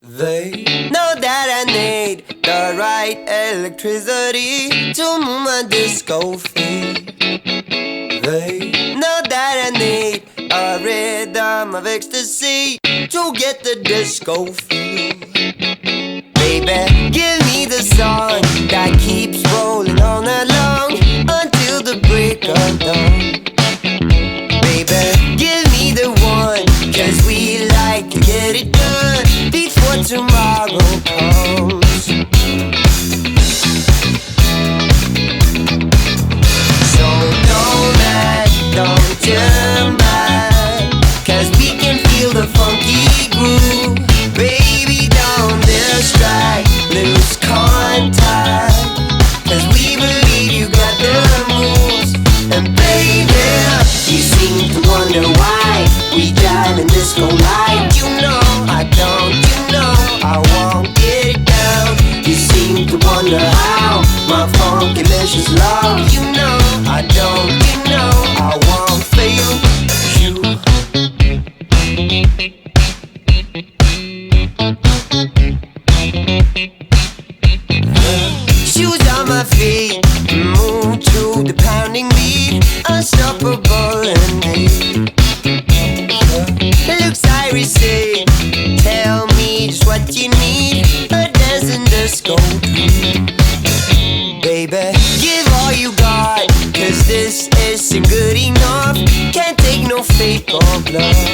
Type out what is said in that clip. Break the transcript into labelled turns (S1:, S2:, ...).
S1: They know that I need the right electricity to move my disco feet. They know that I need a rhythm of ecstasy to get the disco feel. Baby, give me the song that keeps rolling all night long until the break of dawn. Baby, give me the one, 'cause we like to get it done before tomorrow comes. So don't act, don't turn back, 'cause we can feel the funky groove. Baby, don't distract, lose contact, 'cause we believe you got the moves. And baby, you seem to wonder why we dive in disco light. You know I don't, you know I won't get it down. You seem to wonder how my funky delicious love. You know I don't, you know I won't fail you. Shoes on my feet, move to the pounding beat, unstoppable indeed. Looks irisy, tell me just what you need, a dancing disco dream. Baby, give all you got, 'cause this isn't good enough. Can't take no fake or bluff.